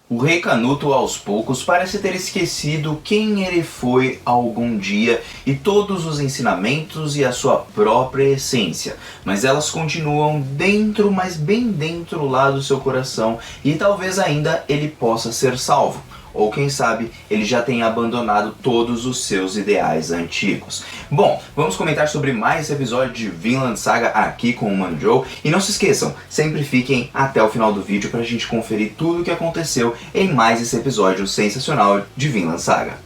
O rei Canuto, aos poucos, parece ter esquecido quem ele foi algum dia e todos os ensinamentos e a sua própria essência, mas elas continuam dentro, mas bem dentro lá do seu coração, e talvez ainda ele possa ser salvo. Ou quem sabe ele já tenha abandonado todos os seus ideais antigos. Bom, vamos comentar sobre mais esse episódio de Vinland Saga aqui com o Mano Joe. E não se esqueçam, sempre fiquem até o final do vídeo pra gente conferir tudo o que aconteceu em mais esse episódio sensacional de Vinland Saga.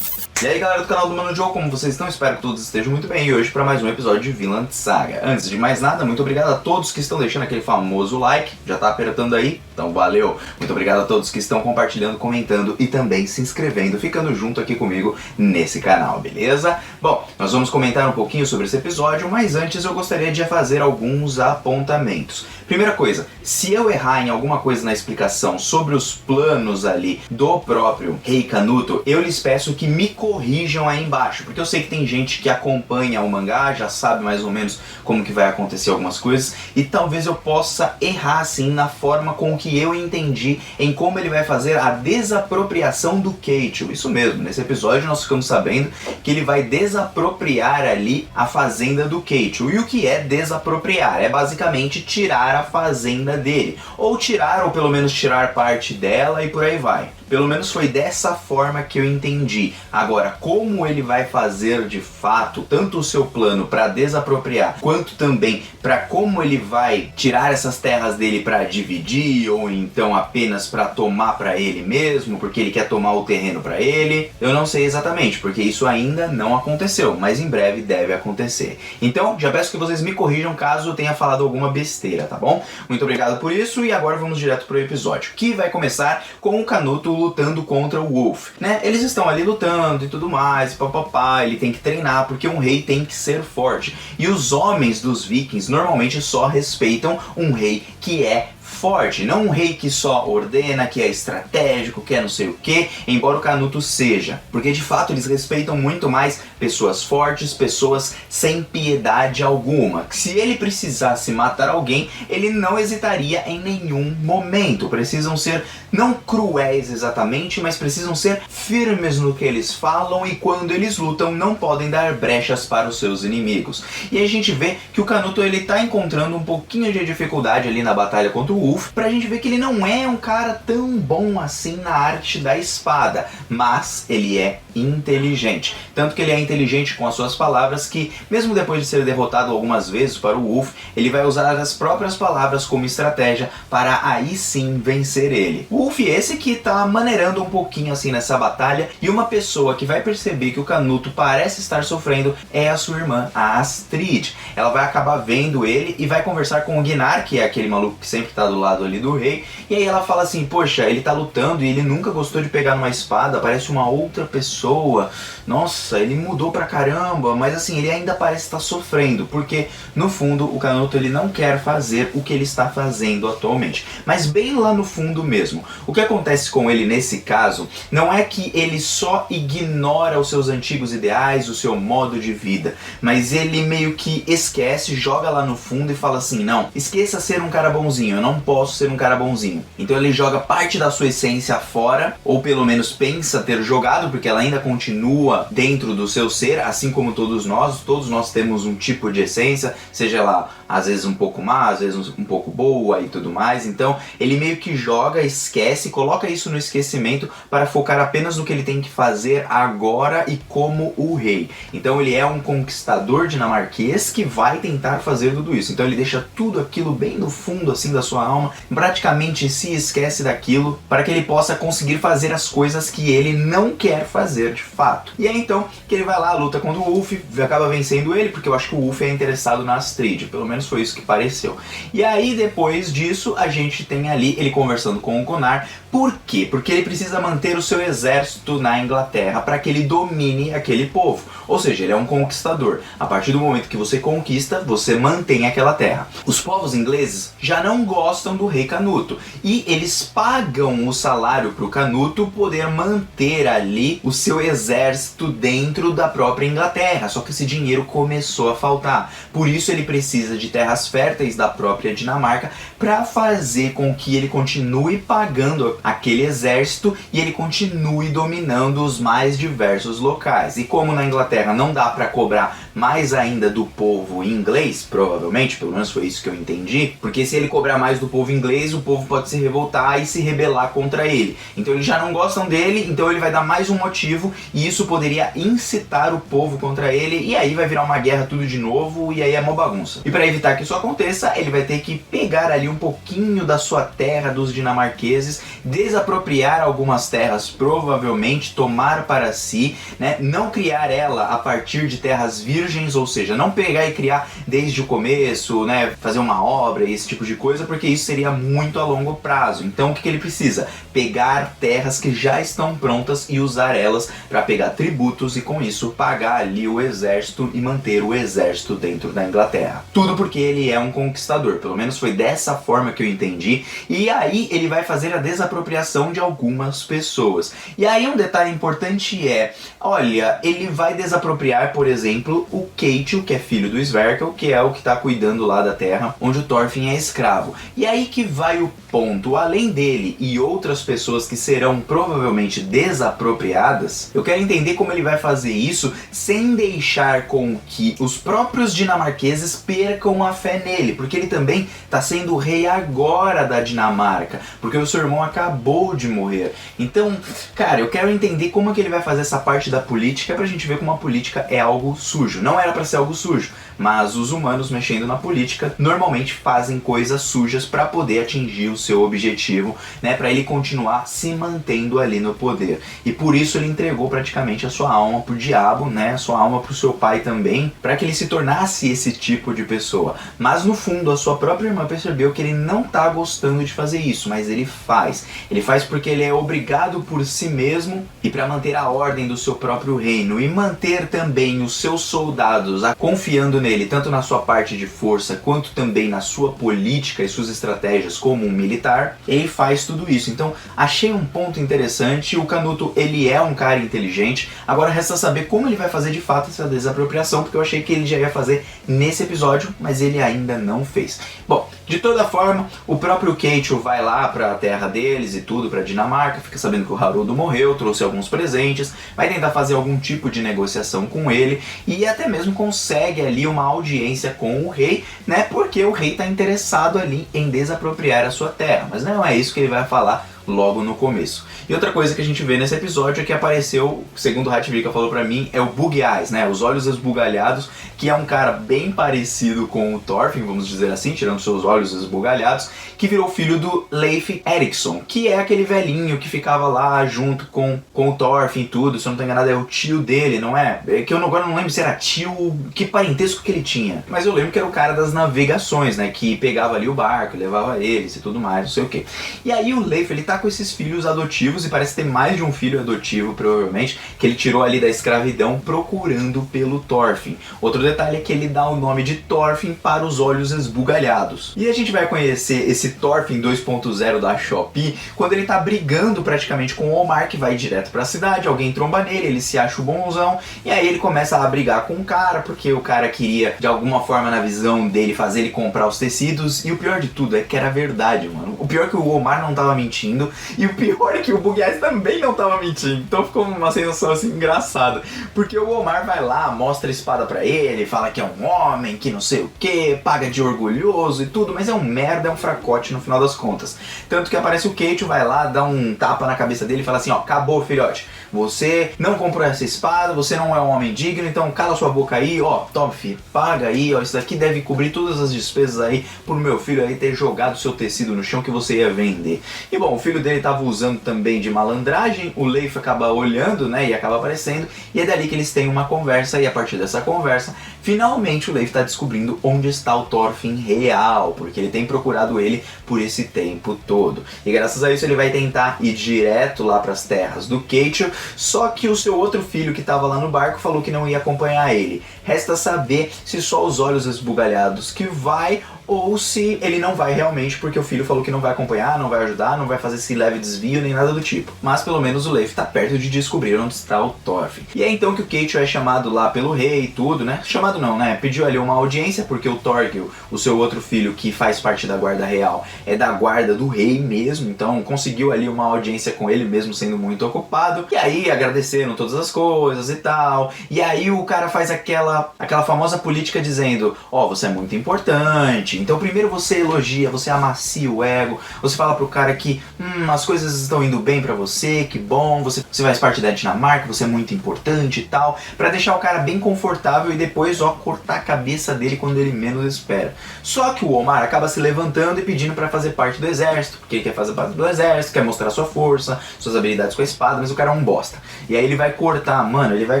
E aí galera do canal do Mano Joe, como vocês estão? Espero que todos estejam muito bem e hoje para mais um episódio de Vinland Saga. Antes de mais nada, muito obrigado a todos que estão deixando aquele famoso like, já tá apertando aí? Então valeu! Muito obrigado a todos que estão compartilhando, comentando e também se inscrevendo, ficando junto aqui comigo nesse canal, beleza? Bom, nós vamos comentar um pouquinho sobre esse episódio, mas antes eu gostaria de fazer alguns apontamentos. Primeira coisa, se eu errar em alguma coisa na explicação sobre os planos ali do próprio Rei Canuto, eu lhes peço que me corrijam aí embaixo, porque eu sei que tem gente que acompanha o mangá, já sabe mais ou menos como que vai acontecer algumas coisas, e talvez eu possa errar assim na forma com que eu entendi em como ele vai fazer a desapropriação do Keiichiro. Isso mesmo, nesse episódio nós ficamos sabendo que ele vai desapropriar ali a fazenda do Keiichiro. E o que é desapropriar? É basicamente tirar a fazenda dele, ou tirar, ou pelo menos tirar parte dela e por aí vai. Pelo menos foi dessa forma que eu entendi. Agora, como ele vai fazer de fato, tanto o seu plano para desapropriar, quanto também para como ele vai tirar essas terras dele para dividir, ou então apenas para tomar para ele mesmo, porque ele quer tomar o terreno para ele, eu não sei exatamente, porque isso ainda não aconteceu, mas em breve deve acontecer. Então, já peço que vocês me corrijam caso eu tenha falado alguma besteira, tá bom? Muito obrigado por isso, e agora vamos direto pro episódio, que vai começar com o Canuto lutando contra o Wolf, né? Eles estão ali lutando e tudo mais, papapá, ele tem que treinar porque um rei tem que ser forte. E os homens dos vikings normalmente só respeitam um rei que é forte, não um rei que só ordena, que é estratégico, que é não sei o que, embora o Canuto seja, porque de fato eles respeitam muito mais pessoas fortes, pessoas sem piedade alguma. Se ele precisasse matar alguém, ele não hesitaria em nenhum momento. Precisam ser não cruéis exatamente, mas precisam ser firmes no que eles falam, e quando eles lutam não podem dar brechas para os seus inimigos. E aí a gente vê que o Canuto ele tá encontrando um pouquinho de dificuldade ali na batalha contra o Wolf, pra gente ver que ele não é um cara tão bom assim na arte da espada, mas ele é inteligente. Tanto que ele é inteligente com as suas palavras, que mesmo depois de ser derrotado algumas vezes para o Wolf, ele vai usar as próprias palavras como estratégia para aí sim vencer ele. O Wolf esse que tá maneirando um pouquinho assim nessa batalha, e uma pessoa que vai perceber que o Canuto parece estar sofrendo é a sua irmã, a Astrid. Ela vai acabar vendo ele e vai conversar com o Gunnar, que é aquele maluco que sempre tá do lado ali do rei, e aí ela fala assim, poxa, ele tá lutando e ele nunca gostou de pegar numa espada, parece uma outra pessoa, nossa, ele mudou pra caramba, mas assim, ele ainda parece estar sofrendo, porque no fundo o Canuto ele não quer fazer o que ele está fazendo atualmente, mas bem lá no fundo mesmo. O que acontece com ele nesse caso não é que ele só ignora os seus antigos ideais, o seu modo de vida, mas ele meio que esquece, joga lá no fundo e fala assim, não, esqueça ser um cara bonzinho, eu não posso ser um cara bonzinho. Então ele joga parte da sua essência fora, ou pelo menos pensa ter jogado, porque ela ainda continua dentro do seu ser, assim como todos nós temos um tipo de essência, seja lá às vezes um pouco má, às vezes um pouco boa e tudo mais. Então ele meio que joga, esquece, coloca isso no esquecimento para focar apenas no que ele tem que fazer agora e como o rei. Então ele é um conquistador dinamarquês que vai tentar fazer tudo isso. Então ele deixa tudo aquilo bem no fundo assim da sua alma, praticamente se esquece daquilo para que ele possa conseguir fazer as coisas que ele não quer fazer de fato. E é então que ele vai lá, luta contra o Wolf, acaba vencendo ele, porque eu acho que o Wolf é interessado na Astrid, pelo menos foi isso que pareceu. E aí depois disso a gente tem ali ele conversando com o Gunnar. Por quê? Porque ele precisa manter o seu exército na Inglaterra para que ele domine aquele povo. Ou seja, ele é um conquistador. A partir do momento que você conquista, você mantém aquela terra. Os povos ingleses já não gostam gostam do rei Canuto e eles pagam o salário para o Canuto poder manter ali o seu exército dentro da própria Inglaterra, só que esse dinheiro começou a faltar. Por isso ele precisa de terras férteis da própria Dinamarca para fazer com que ele continue pagando aquele exército e ele continue dominando os mais diversos locais. E como na Inglaterra não dá para cobrar mais ainda do povo inglês, provavelmente, pelo menos foi isso que eu entendi, porque se ele cobrar mais do povo inglês, o povo pode se revoltar e se rebelar contra ele. Então eles já não gostam dele, então ele vai dar mais um motivo e isso poderia incitar o povo contra ele e aí vai virar uma guerra tudo de novo e aí é mó bagunça. E para evitar que isso aconteça, ele vai ter que pegar ali um pouquinho da sua terra dos dinamarqueses, desapropriar algumas terras, provavelmente tomar para si, né? Não criar ela a partir de terras virgens, ou seja, não pegar e criar desde o começo, né? Fazer uma obra e esse tipo de coisa, porque isso seria muito a longo prazo. Então o que ele precisa? Pegar terras que já estão prontas e usar elas para pegar tributos e com isso pagar ali o exército e manter o exército dentro da Inglaterra. Tudo porque ele é um conquistador, pelo menos foi dessa forma que eu entendi. E aí ele vai fazer a desapropriação de algumas pessoas. E aí um detalhe importante é, olha, ele vai desapropriar, por exemplo, o Ketil, que é filho do Sverkel, que é o que está cuidando lá da terra onde o Thorfinn é escravo. E aí que vai o ponto, além dele e outras pessoas que serão provavelmente desapropriadas, eu quero entender como ele vai fazer isso sem deixar com que os próprios dinamarqueses percam a fé nele, porque ele também está sendo o rei agora da Dinamarca, porque o seu irmão acabou de morrer. Então, cara, eu quero entender como é que ele vai fazer essa parte da política pra gente ver como a política é algo sujo. Não era pra ser algo sujo, mas os humanos mexendo na política normalmente fazem coisas sujas para poder atingir o seu objetivo, né, para ele continuar se mantendo ali no poder. E por isso ele entregou praticamente a sua alma pro diabo, né, a sua alma pro seu pai também, para que ele se tornasse esse tipo de pessoa. Mas no fundo a sua própria irmã percebeu que ele não tá gostando de fazer isso, mas ele faz. Ele faz porque ele é obrigado por si mesmo e para manter a ordem do seu próprio reino e manter também os seus soldados confiando nele, tanto na sua parte de força quanto também na sua política e suas estratégias como um militar. Ele faz tudo isso. Então achei um ponto interessante. O Canuto, ele é um cara inteligente. Agora resta saber como ele vai fazer de fato essa desapropriação, porque eu achei que ele já ia fazer nesse episódio, mas ele ainda não fez. Bom, de toda forma, o próprio Ketil vai lá para a terra deles e tudo, para Dinamarca, fica sabendo que o Haroldo morreu, trouxe alguns presentes, vai tentar fazer algum tipo de negociação com ele e até mesmo consegue ali uma audiência com o rei, né? Porque o rei está interessado ali em desapropriar a sua terra, mas não é isso que ele vai falar logo no começo. E outra coisa que a gente vê nesse episódio é que apareceu, segundo o Hatvika falou pra mim, é o Bug Eyes, né? Os olhos esbugalhados, que é um cara bem parecido com o Thorfinn, vamos dizer assim, tirando seus olhos esbugalhados, que virou filho do Leif Erikson, que é aquele velhinho que ficava lá junto com o Thorfinn e tudo, se eu não tô enganado é o tio dele, não é? É que eu agora não lembro se era tio, que parentesco que ele tinha, mas eu lembro que era o cara das navegações, né? Que pegava ali o barco, levava eles e tudo mais, não sei o que. E aí o Leif, ele tá com esses filhos adotivos e parece ter mais de um filho adotivo, provavelmente, que ele tirou ali da escravidão procurando pelo Thorfinn. Outro detalhe é que ele dá o nome de Thorfinn para os olhos esbugalhados. E a gente vai conhecer esse Thorfinn 2.0 da Shopee quando ele tá brigando praticamente com o Omar, que vai direto pra cidade, alguém tromba nele, ele se acha o bonzão, e aí ele começa a brigar com o cara, porque o cara queria, de alguma forma, na visão dele, fazer ele comprar os tecidos, e o pior de tudo é que era verdade, mano. O pior é que o Omar não tava mentindo, e o pior é que o Bug Eyes também não tava mentindo. Então ficou uma sensação assim engraçada. Porque o Omar vai lá, mostra a espada pra ele, fala que é um homem, que não sei o que, paga de orgulhoso e tudo, mas é um merda, é um fracote no final das contas. Tanto que aparece o Ketil, vai lá, dá um tapa na cabeça dele e fala assim, ó, acabou, filhote. Você não comprou essa espada, você não é um homem digno, então cala sua boca aí, ó, toma, filho, paga aí, ó, isso daqui deve cobrir todas as despesas aí pro meu filho aí ter jogado seu tecido no chão que você ia vender. E bom, o filho dele tava usando também de malandragem, o Leif acaba olhando, né, e acaba aparecendo, e é dali que eles têm uma conversa, e a partir dessa conversa, finalmente o Leif tá descobrindo onde está o Thorfinn real, porque ele tem procurado ele por esse tempo todo. E graças a isso ele vai tentar ir direto lá pras terras do Ketil, só que o seu outro filho que estava lá no barco falou que não ia acompanhar ele. Resta saber se só os olhos esbugalhados que vai ou se ele não vai realmente porque o filho falou que não vai acompanhar, não vai ajudar, não vai fazer esse leve desvio nem nada do tipo. Mas pelo menos o Leif tá perto de descobrir onde está o Thorfinn. E é então que o Ketil é chamado lá pelo rei e tudo, né? Chamado não, né? Pediu ali uma audiência porque o Thorgil, o seu outro filho que faz parte da guarda real, é da guarda do rei mesmo, então conseguiu ali uma audiência com ele mesmo sendo muito ocupado. E aí agradeceram todas as coisas e tal. E aí o cara faz aquela famosa política dizendo, ó, você é muito importante. Então primeiro você elogia, você amacia o ego, você fala pro cara que as coisas estão indo bem pra você, que bom, você faz parte da Dinamarca, você é muito importante e tal, pra deixar o cara bem confortável e depois, ó, cortar a cabeça dele quando ele menos espera. Só que o Omar acaba se levantando e pedindo pra fazer parte do exército, porque ele quer fazer parte do exército, quer mostrar sua força, suas habilidades com a espada, mas o cara é um bosta. E aí ele vai cortar, mano, ele vai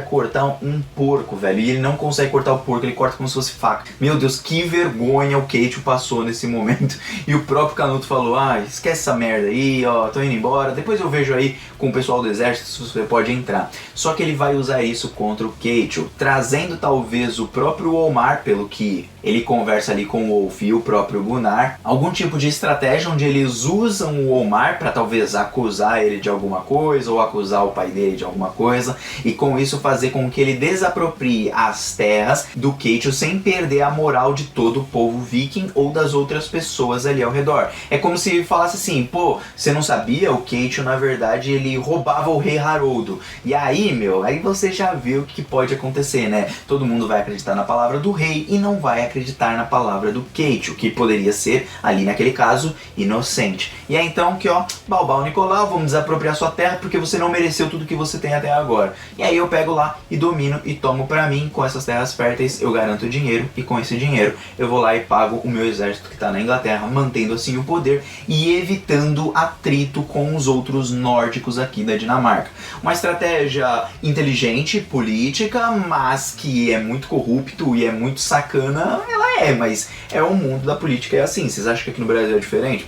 cortar um porco, velho, e ele não consegue cortar o porco, ele corta como se fosse faca. Meu Deus, que vergonha o Ketil passou nesse momento. E o próprio Canuto falou, esquece essa merda aí, ó, tô indo embora, depois eu vejo aí com o pessoal do exército se você pode entrar. Só que ele vai usar isso contra o Ketil, trazendo talvez o próprio Omar, pelo que ele conversa ali com o Wolf e o próprio Gunnar, algum tipo de estratégia onde eles usam o Omar para talvez acusar ele de alguma coisa ou acusar o pai dele de alguma coisa e com isso fazer com que ele desaproprie as terras do Ketil sem perder a moral de todo o povo viking ou das outras pessoas ali ao redor. É como se falasse assim, pô, você não sabia? O Ketil na verdade ele roubava o rei Haroldo. E aí, meu, aí você já viu o que pode acontecer, né? Todo mundo vai acreditar na palavra do rei e não vai acreditar na palavra do Ketil, que poderia ser, ali naquele caso, inocente. E é então que, ó, Balbal Nicolau, vamos desapropriar sua terra porque você não mereceu tudo que você tem até agora. E aí eu pego lá e domino e tomo pra mim, com essas terras férteis eu garanto dinheiro e com esse dinheiro eu vou lá e pago o meu exército que tá na Inglaterra, mantendo assim o poder e evitando atrito com os outros nórdicos aqui da Dinamarca. Uma estratégia inteligente, política, mas que é muito corrupto e é muito sacana, ela é, mas é o mundo da política, é assim. Vocês acham que aqui no Brasil é diferente?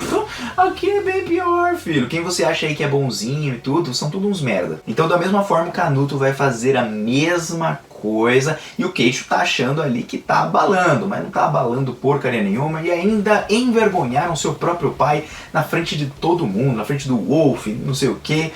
Aqui é bem pior, filho. Quem você acha aí que é bonzinho e tudo, são tudo uns merda. Então da mesma forma o Canuto vai fazer a mesma coisa e o Ketil tá achando ali que tá abalando, mas não tá abalando porcaria nenhuma e ainda envergonharam seu próprio pai na frente de todo mundo, na frente do Wolf, não sei o que.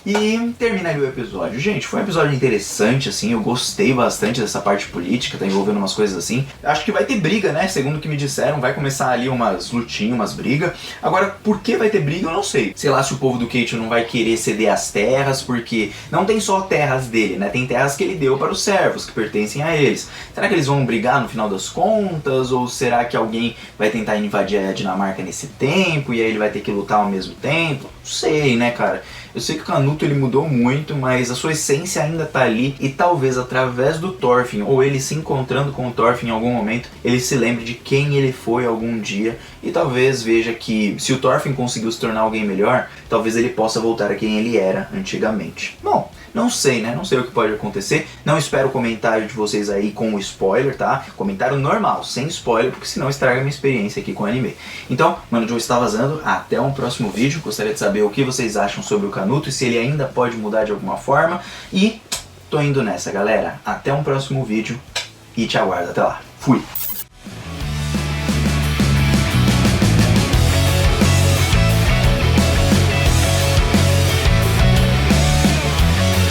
E termina ali o episódio. Gente, foi um episódio interessante, assim, eu gostei bastante dessa parte política, tá envolvendo umas coisas assim. Acho que vai ter briga, né? Segundo o que me disseram, vai começar ali umas lutinhas, umas brigas. Agora, por que vai ter briga, eu não sei. Sei lá se o povo do Ketil não vai querer ceder as terras, porque não tem só terras dele, né? Tem terras que ele deu para os servos, que pertencem a eles. Será que eles vão brigar no final das contas? Ou será que alguém vai tentar invadir a Dinamarca nesse tempo e aí ele vai ter que lutar ao mesmo tempo? Não sei, né, cara? Eu sei que o Canuto ele mudou muito, mas a sua essência ainda tá ali e talvez através do Thorfinn, ou ele se encontrando com o Thorfinn em algum momento, ele se lembre de quem ele foi algum dia e talvez veja que se o Thorfinn conseguiu se tornar alguém melhor, talvez ele possa voltar a quem ele era antigamente. Bom, não sei, né? Não sei o que pode acontecer. Não espero o comentário de vocês aí com spoiler, tá? Comentário normal, sem spoiler, porque senão estraga a minha experiência aqui com o anime. Então, Mano Joe está vazando. Até um próximo vídeo. Gostaria de saber o que vocês acham sobre o Canuto e se ele ainda pode mudar de alguma forma. E tô indo nessa, galera. Até um próximo vídeo e te aguardo. Até lá. Fui!